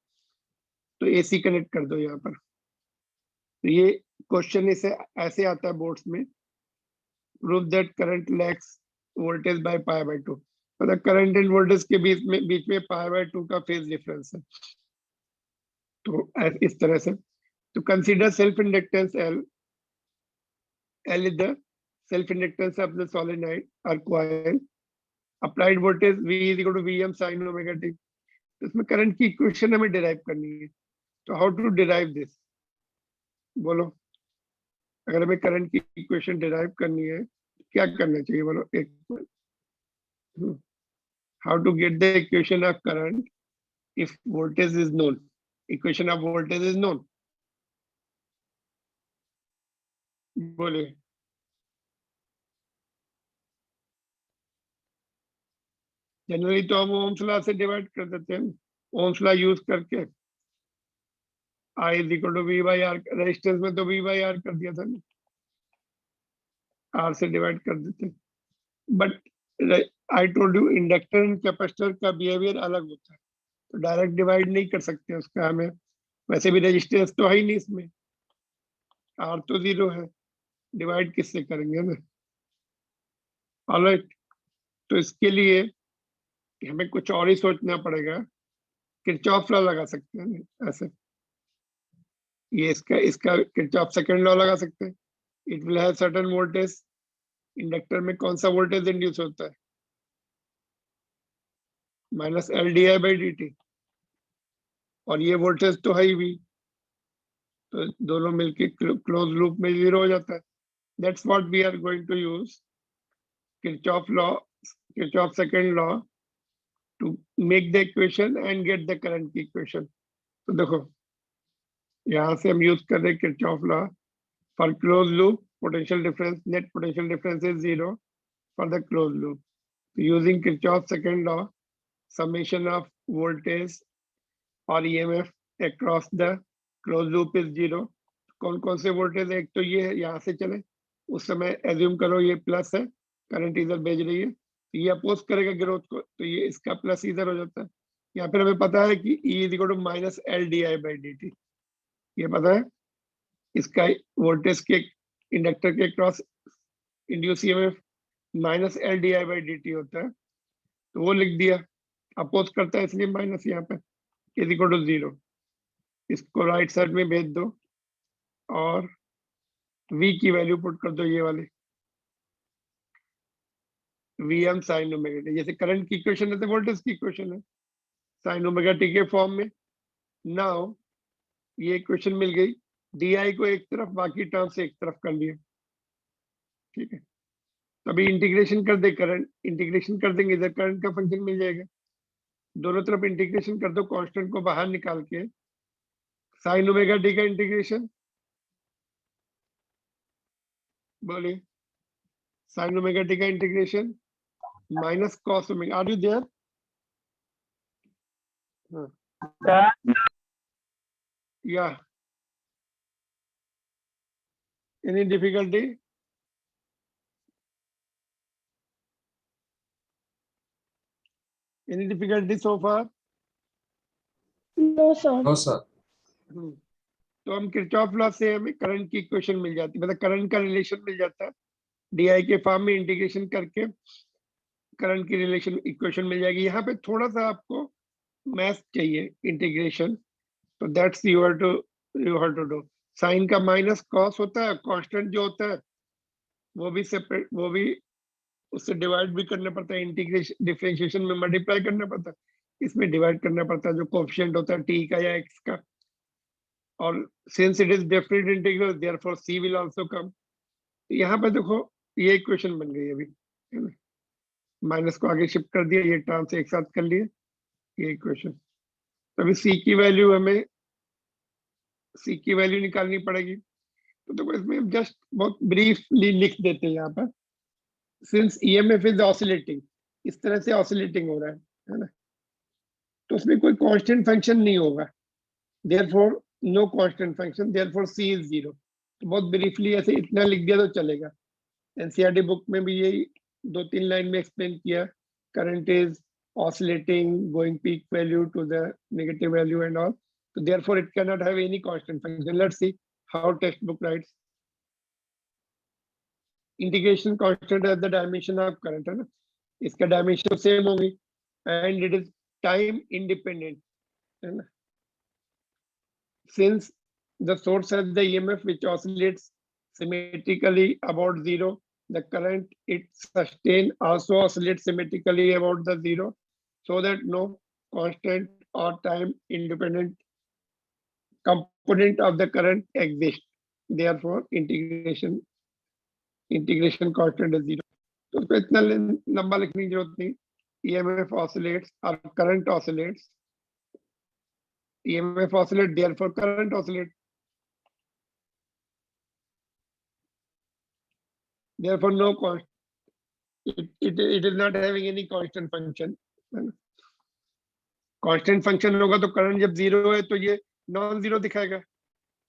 तो AC connect कर दो यहाँ पर। तो ये क्वेश्चन इसे ऐसे आता है बोर्ड्स में, prove that current lags voltage by pi by 2, मतलब करंट एंड वोल्टेज के बीच में पाई बाय 2 का फेज डिफरेंस है, तो इस तरह से। तो consider self inductance L, L is the self inductance of the solenoid or coil, applied voltage V is equal to Vm sin omega t, तो इसमें करंट की इक्वेशन हमें डिराइव करनी है, तो हाउ टू डिराइव दिस, बोलो, अगर हमें करंट की इक्वेशन डिराइव करनी है क्या करना चाहिए, बोलो एक, how to get the equation of current if voltage is known, equation of voltage is known, बोले, जनरली तो हम ओम्स लॉ से डिवाइड कर देते हैं, ओम्स लॉ यूज करके I is equal to V by R, resistance में तो V by R कर दिया था ना, R से डिवाइड कर देते हैं, but I told you inductor and capacitor का बिहेवियर अलग होता है, तो डायरेक्ट डिवाइड नहीं कर सकते उसका हमें, वैसे भी रेजिस्टेंस तो है ही नहीं इसमें, R तो 0 है, डिवाइड किससे करेंगे ना, ऑलराइट। तो इसके लिए हमें कुछ और ही सोचना पड़ेगा, किरचॉफ लॉ लगा सकते हैं ऐसे, ये इसका किरचॉफ सेकंड लॉ लगा सकते हैं, it will have certain voltage, inductor में कौन सा वोल्टेज इंड्यूस होता है, minus L D I by D T, और ये वोल्टेज तो है ही भी, तो दोनों मिलके क्लोज लूप में 0 हो जाता है, that's what we are going to use Kirchhoff law, Kirchhoff second law to make the equation and get the current की इक्वेशन। तो देखो यहाँ से हम यूज कर रहे हैं Kirchhoff law for close loop, potential difference, net potential difference is 0 for the closed loop. Using Kirchhoff's second law, summation of voltage or EMF across the closed loop is 0. कौन कौन से वोल्टेज, एक तो ये यहाँ से चले, उस समय एज्यूम करो ये प्लस है, करंट इधर भेज रही है, तो ये अपोज करेगा ग्रोथ को, तो ये इसका प्लस इधर हो जाता है। यहाँ पर हमें पता है कि E is equal to minus L D I by D T, ये पता है। इसका वोल्टेज के इंडक्टर के cross induce EMF minus L D I by D T होता है, तो वो लिख दिया, अपोज करता है इसलिए माइनस यहाँ पे इज इक्वल टू 0। इसको राइट साइड में भेज दो और V की वैल्यू पुट कर दो, ये वाली Vm साइन ओमेगा टी, जैसे करंट की इक्वेशन है तो वोल्टेज की इक्वेशन है साइन ओमेगा टी के फॉर्म में। नाउ ये इक्वेशन मिल गई, डी को एक तरफ बाकी टर्म से एक तरफ कर लिया, ठीक है। तभी इंटीग्रेशन कर दे, करंट इंटीग्रेशन कर देंगे, इधर करंट का फंक्शन मिल जाएगा, दोनों तरफ इंटीग्रेशन कर दो, कांस्टेंट को बाहर निकाल के साइन ओमेगा टी का इंटीग्रेशन, बोलिए, साइन ओमेगा टी का integration minus cos omega, are you there? या any difficulty? Any difficulty so far? No, sir. No sir. तो हम किरचॉफ लॉ से हमें करंट की इक्वेशन मिल जाती है, मतलब करंट का रिलेशन मिल जाता है, डीआई के फॉर्म में इंटीग्रेशन करके करंट की रिलेशन इक्वेशन मिल जाएगी। यहाँ पे थोड़ा सा आपको मैथ चाहिए इंटीग्रेशन, तो that's you have to do. Sine का माइनस कॉस होता है, कांस्टेंट जो होता है वो भी सेपरेट, वो भी उससे डिवाइड भी करना पड़ता है, इंटीग्रेशन डिफरेंशिएशन में मल्टीप्लाई करना पड़ता है, इसमें डिवाइड करना पड़ता है जो कोएफिशिएंट होता है टी का या एक्स का, और since it is definite integral therefore C will also come. यहाँ पे देखो ये इक्वेशन बन गई अभी, है ना, माइनस को आगे शिफ्ट कर दिया, ये टर्म से एक साथ कर लिए, ये इक्वेशन। तो अभी सी की वैल्यू हमें, सी की वैल्यू निकालनी पड़ेगी, तो देखो इसमें जस्ट बहुत ब्रीफली लिख देते हैं यहाँ पर, सिंस ईएमएफ इज ऑसिलेटिंग, इस तरह से ऑसिलेटिंग हो रहा है ना, तो उसमें कोई कांस्टेंट फंक्शन नहीं होगा, therefore no constant function, therefore C is 0। तो बहुत ब्रीफली ऐसे इतना लिख दिया तो चलेगा। एनसीईआरटी बुक में भी यही 2-3 लाइन में एक्सप्लेन किया, current is oscillating going peak value to the negative value and all, तो therefore it can not have any constant function. Let's see how textbook writes. Integration constant at the dimension of current, है ना, इसका dimension same होगी and it is time independent, है ना, since the source has the EMF which oscillates symmetrically about 0, the current it sustain also oscillates symmetrically about the 0, so that no constant or time independent component of the current exists. Therefore integration constant is 0. तो उसको इतना लंबा लिखने की जरूरत नहीं, EMF oscillates or current oscillates, EMF oscillate, therefore current oscillate. Therefore, no constant. It is not having any constant function. Constant function होगा तो करंट जब 0 है तो ये नॉन 0 दिखाएगा,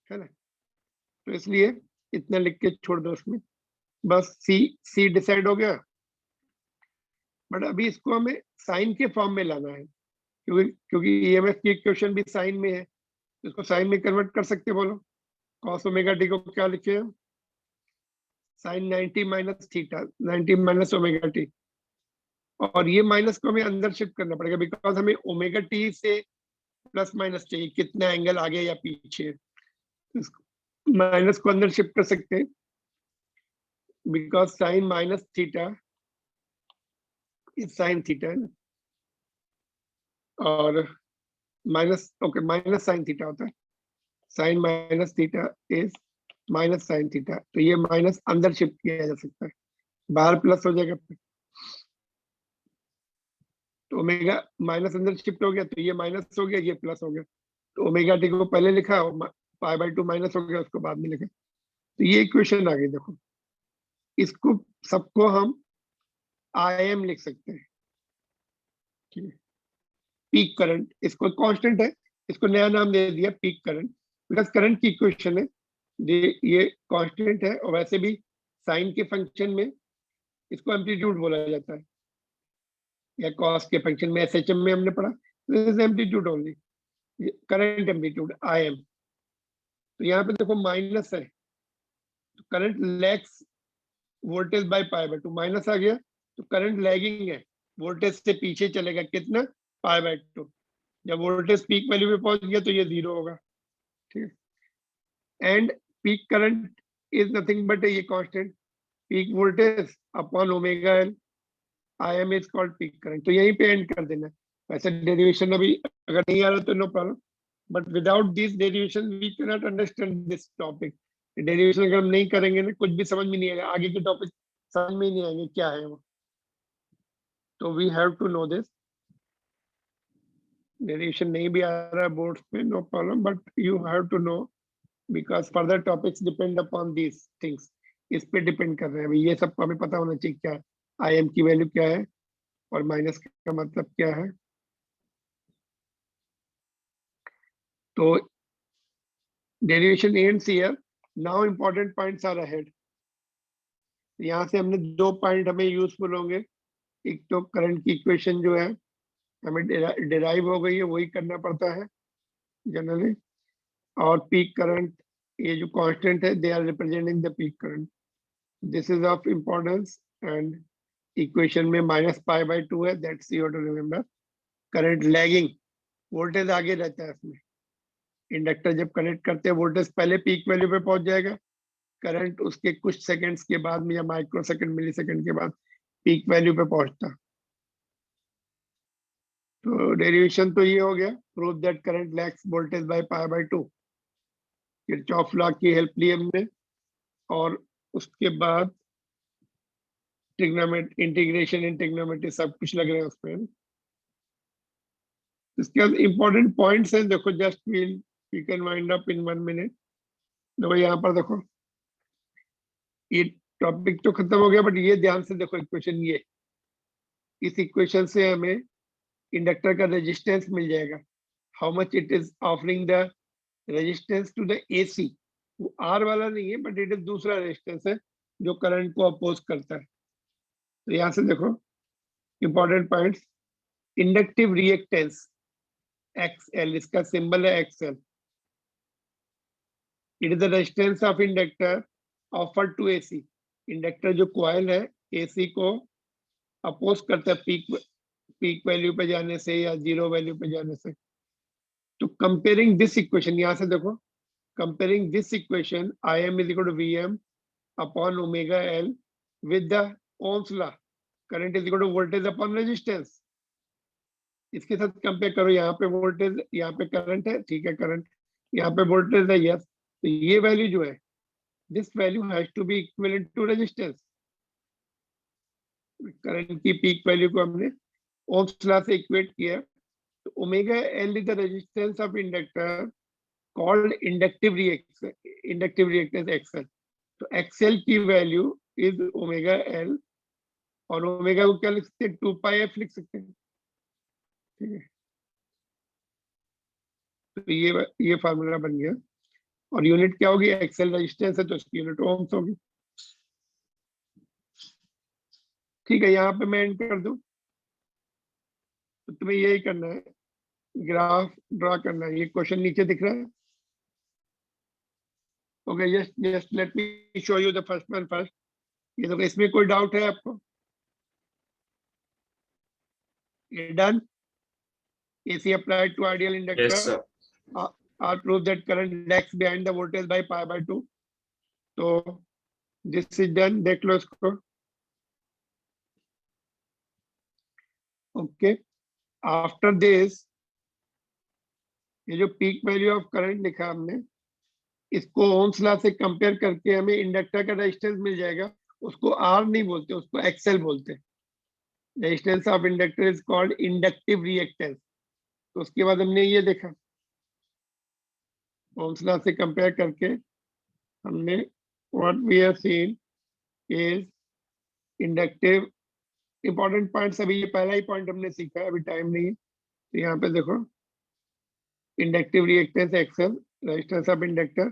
है ना, तो इसलिए इतना लिख के छोड़ दो उसमें, बस सी डिसाइड हो गया। बट अभी इसको हमें साइन के फॉर्म में लाना है, क्योंकि ईएमएफ की इक्वेशन भी साइन में है, इसको साइन में कन्वर्ट कर सकते, बोलो कॉस ओमेगा टी को क्या लिखे हम, sine 90 minus theta, 90 minus omega T, और ये माइनस को हमें अंदर शिफ्ट करना पड़ेगा, बिकॉज हमें ओमेगा टी से प्लस माइनस चाहिए, कितना एंगल आगे या पीछे, माइनस को अंदर शिफ्ट कर सकते हैं, because sine minus theta is sine theta, है ना, और minus, okay, minus sine theta होता है, sine minus theta is minus sine theta, तो ये माइनस अंदर शिफ्ट किया जा सकता है, बाहर प्लस हो जाएगा, तो ओमेगा माइनस अंदर शिफ्ट हो गया तो ये माइनस हो गया, ये प्लस हो गया, तो ओमेगा टी को पहले लिखा, पाई बाई 2 माइनस हो गया, उसको बाद में लिखा, तो ये इक्वेशन आ गई। देखो इसको सबको हम IM लिख सकते हैं, ठीक है, पीक करंट, इसको कांस्टेंट है, इसको नया नाम दे दिया पीक करंट, बिकॉज करंट की इक्वेशन है, ये कांस्टेंट है, और वैसे भी साइन के फंक्शन में इसको एम्पलीट्यूड बोला जाता है, या कॉस के फंक्शन में एसएचएम में हमने पढ़ा, this is amplitude only, current amplitude I M. तो यहाँ पे देखो माइनस है, तो current lags voltage by pi by 2, minus आ गया तो करंट लैगिंग है, वोल्टेज से पीछे चलेगा, कितना, पाई बाय 2। जब वोल्टेज पीक वैल्यू पे पहुंच गया तो ये 0 होगा, ठीक है। And peak current is nothing but ये constant peak voltage upon omega L, I M is called peak current. तो यहीं पे एंड कर देना। वैसे डेरिवेशन अभी अगर नहीं आ रहा तो no problem, but without this derivation we can not understand this topic. Derivation अगर हम नहीं करेंगे ना, कुछ भी समझ में नहीं आएगा, आगे के टॉपिक समझ में ही नहीं आएंगे क्या है वो। तो we have to know this. Derivation नहीं भी आ रहा है बोर्ड्स पे, no problem, but you have to know because further topics depend upon these things. इस पे डिपेंड कर रहे हैं ये सबको हमें पता होना चाहिए क्या है, आई एम की वैल्यू क्या है और माइनस का मतलब क्या है। तो derivation ends here, now important points are ahead. यहाँ से हमने 2 पॉइंट हमें यूजफुल होंगे। एक तो करंट की इक्वेशन जो है हमें डिराइव हो गई है, वही करना पड़ता है जनरली, और पीक करंट, ये जो कांस्टेंट है they are representing the peak current, this is of importance. And equation में माइनस पाई बाय 2 है, that's you have to remember. Current lagging, voltage आगे रहता है इसमें। इंडक्टर जब कनेक्ट करते हैं वोल्टेज पहले पीक वैल्यू पे पहुंच जाएगा, करंट उसके कुछ सेकंड्स के बाद में या माइक्रो सेकंड मिली सेकंड के बाद पीक वैल्यू पे पहुंचता। तो डेरिवेशन तो ये हो गया, prove that current lags voltage by pi by 2, Kirchhoff law की हेल्प ली हमने। और उसके बाद ट्रिग्नोमेट्री, इंटीग्रेशन इन ट्रिग्नोमेट्री सब कुछ लग रहा है उसमें। इसके बाद इंपॉर्टेंट पॉइंट्स हैं, देखो just we can wind up in 1 minute. देखो यहाँ पर देखो, ये टॉपिक तो खत्म हो गया, बट ये ध्यान से देखो इक्वेशन, ये इस इक्वेशन से हमें इंडक्टर का रेजिस्टेंस मिल जाएगा, how much it is offering the resistance to the AC. वो आर वाला नहीं है, बट इट इज दूसरा रेजिस्टेंस है जो करंट को अपोज करता है। तो यहाँ से देखो important points, inductive reactance XL, इसका सिंबल है XL, it is the resistance of inductor offered to AC। Inductor जो कॉइल है AC को अपोज करता है पीक वैल्यू पे जाने से या 0 वैल्यू पे जाने से। तो कंपेयरिंग दिस इक्वेशन, यहाँ से देखो, comparing this equation I M is equal to VM upon omega L with the Ohm's law, current is equal to voltage upon resistance. इसके साथ कंपेयर करो, यहाँ पे वोल्टेज, यहाँ पे करंट है, ठीक है, करंट यहाँ पे वोल्टेज है, यस। तो ये वैल्यू जो है, this value has to be equivalent to resistance. Current की पीक वैल्यू को हमने ओम्स लॉ से इक्वेट किया। तो omega L is the resistance of inductor called inductive reactance XL। तो XL की वैल्यू इज ओमेगा L, और ओमेगा को क्या लिख सकते हैं, 2 पाई f लिख सकते हैं, ठीक है। तो ये फार्मूला बन गया, और यूनिट क्या होगी, XL रेजिस्टेंस है तो इसकी यूनिट ओम्स होगी, ठीक है। यहाँ पे मैं एंड कर दूं, तो तुम्हें यही करना है, ग्राफ ड्रा करना है। ये क्वेश्चन नीचे दिख रहा है, okay, just let me show you the first one first. ये देखो, इसमें कोई डाउट है आपको, ये done. AC applied to ideal inductor, Yes, sir. or prove that current lags behind the voltage by pi by 2. तो this is done, देख लो इसको, ओके। आफ्टर दिस, ये जो पीक वैल्यू ऑफ करंट लिखा हमने, इसको ओम्स लॉ से compare करके हमें इंडक्टर का रेजिस्टेंस मिल जाएगा। उसको R नहीं बोलते, उसको XL बोलते हैं। Resistance of inductor is called inductive reactance. तो उसके बाद हमने ये देखा, ओम्स लॉ से कंपेयर करके हमने what we have seen is inductive. Important points, अभी ये पहला ही पॉइंट हमने सीखा है, अभी टाइम नहीं है। तो यहाँ पे देखो, inductive reactance XL, resistance of inductor,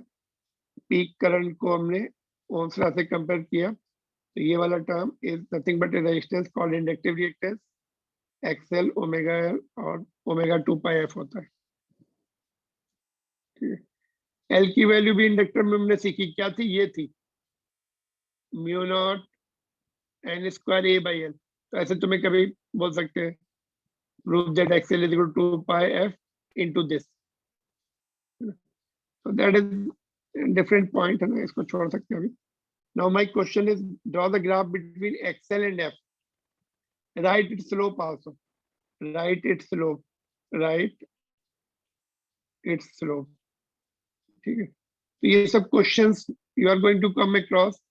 peak current को हमने ओम्स लॉ से कंपेयर किया तो ये वाला term is nothing but A resistance called inductive reactance XL omega L और ओमेगा 2 पाई एफ होता है। ठीक है, एल की वैल्यू भी इंडक्टर में हमने सीखी, क्या थी, ये थी mu naught N square A by L. तो ऐसे तुम्हें कभी बोल सकते हैं prove that XL is equal to pi F into this, so that is different point है ना, इसको छोड़ सकते हैं अभी। Now my question is draw the graph between XL and F. Write its slope also. Write its slope. Write its slope. ठीक है, तो ये सब questions you are going to come across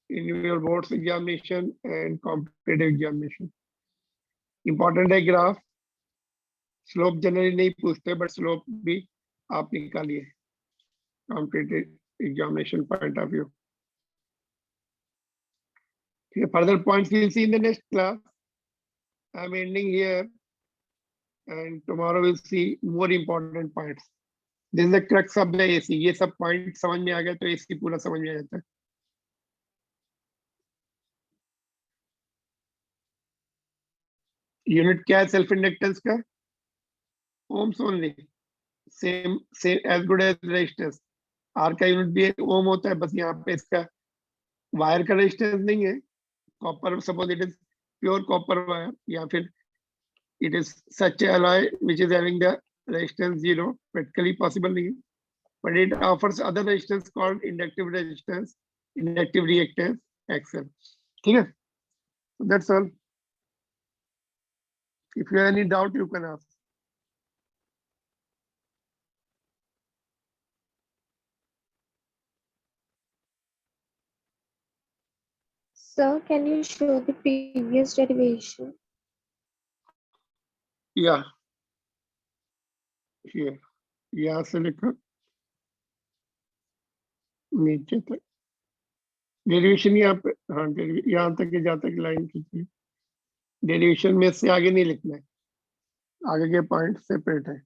in your boards examination and competitive examination. Important है graph. Slope generally नहीं पूछते, but slope भी आप निकालिए competitive examination point of view. Okay, further points we'll see in the next class. I'm ending here, and tomorrow we'll see more important points. This is the crux of the AC. ये सब point समझ में आ गया तो AC पूरा समझ में आ जाता है। यूनिट क्या है सेल्फ इंडक्टेंस का? Ohms only, same as good as resistance. R का यूनिट भी ओम होता है, बस यहाँ पे इसका वायर का रेजिस्टेंस नहीं है। Copper, suppose it is pure copper wire, या फिर it is such a alloy which is having the resistance 0, practically possible नहीं है, but it offers other resistance called inductive resistance, inductive reactance XL. ठीक है, so that's all. If you have any doubt you can ask. Sir, can you show the previous derivation? Yeah, here, यहाँ से लेकर नीचे तक derivation, यहाँ पे, हाँ यहाँ तक जहाँ तक लाइन खींची, डेरिवेशन में से आगे नहीं लिखना है, आगे के पॉइंट सेपरेट है।